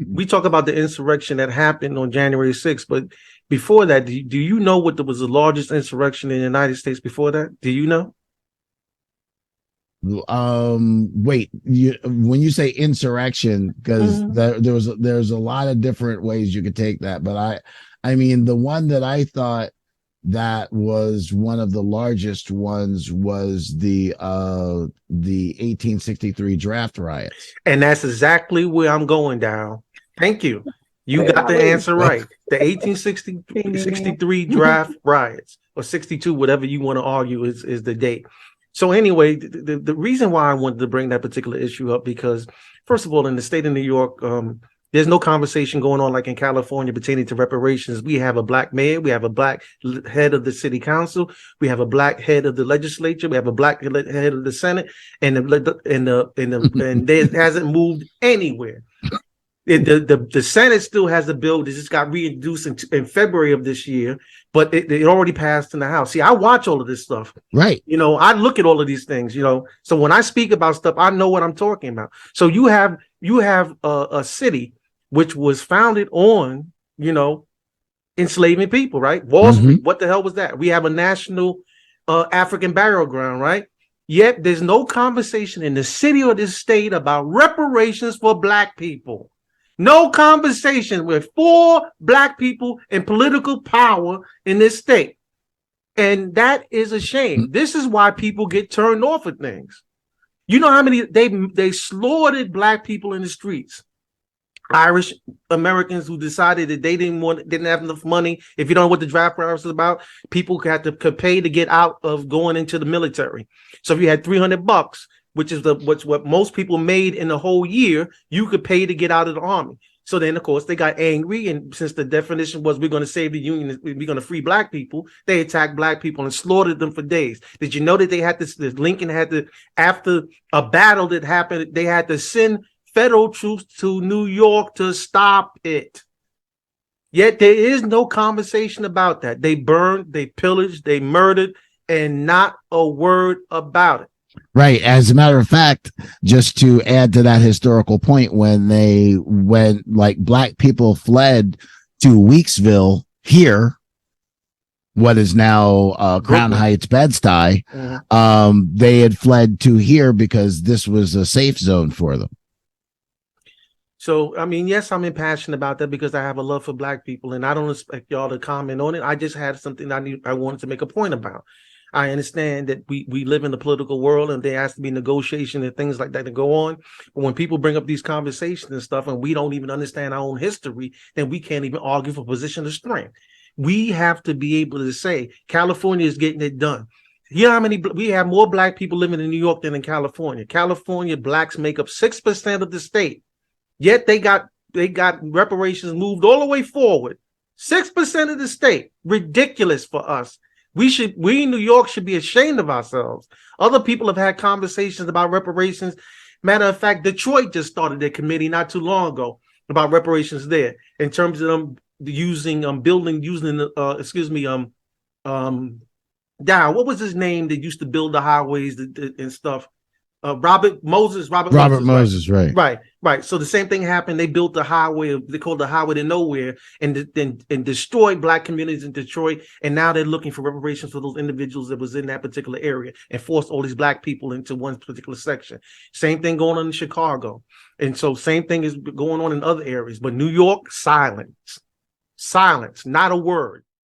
We talk about the insurrection that happened on January 6th, but before that, do you know what was the largest insurrection in the United States before that? Do you know? Wait, when you say insurrection, because there's a lot of different ways you could take that, but I mean the one that I thought that was one of the largest ones was the 1863 draft riots. And that's exactly where I'm going down. Thank you. You got the answer right. The 1863 draft riots, or 62, whatever you want to argue is the date. So anyway, the reason why I wanted to bring that particular issue up, because first of all, in the state of New York, there's no conversation going on like in California pertaining to reparations. We have a black mayor, we have a black head of the city council, we have a black head of the legislature, we have a black head of the Senate, and it hasn't moved anywhere. The Senate still has the bill that just got reintroduced in February of this year, but it already passed in the House. See, I watch all of this stuff. Right. I look at all of these things, So when I speak about stuff, I know what I'm talking about. So you have a city which was founded on, enslaving people, right? Wall Street, what the hell was that? We have a national African burial ground, right? Yet there's no conversation in the city or the state about reparations for black people. No conversation with 4 black people in political power in this state. And that is a shame. This is why people get turned off of things. You know how many they slaughtered black people in the streets. Irish Americans who decided that they didn't have enough money. If you don't know what the draft process is about, people could pay to get out of going into the military. So if you had $300, which is what most people made in the whole year, you could pay to get out of the army. So then, of course, they got angry, and since the definition was we're going to save the Union, we're going to free black people, they attacked black people and slaughtered them for days. Did you know that they had this? Lincoln had to, after a battle that happened, they had to send federal troops to New York to stop it. Yet there is no conversation about that. They burned, they pillaged, they murdered, and not a word about it. Right. As a matter of fact, just to add to that historical point, when black people fled to Weeksville here, what is now Crown Heights, Bed-Stuy, they had fled to here because this was a safe zone for them. So, I mean, yes, I'm impassioned about that because I have a love for black people, and I don't expect y'all to comment on it. I just had something I wanted to make a point about. I understand that we live in the political world, and there has to be negotiation and things like that to go on. But when people bring up these conversations and stuff, and we don't even understand our own history, then we can't even argue for position of strength. We have to be able to say California is getting it done. You know how many we have more black people living in New York than in California. California blacks make up 6% of the state. Yet they got reparations moved all the way forward. 6% of the state. Ridiculous for us. We in New York should be ashamed of ourselves. Other people have had conversations about reparations. Matter of fact, Detroit just started their committee not too long ago about reparations there in terms of them using what was his name that used to build the highways and stuff? Robert Moses, right. So the same thing happened. They built the highway, they called the highway to nowhere, and destroyed black communities in Detroit. And now they're looking for reparations for those individuals that was in that particular area and forced all these black people into one particular section. Same thing going on in Chicago. And so same thing is going on in other areas. But New York, silence, not a word.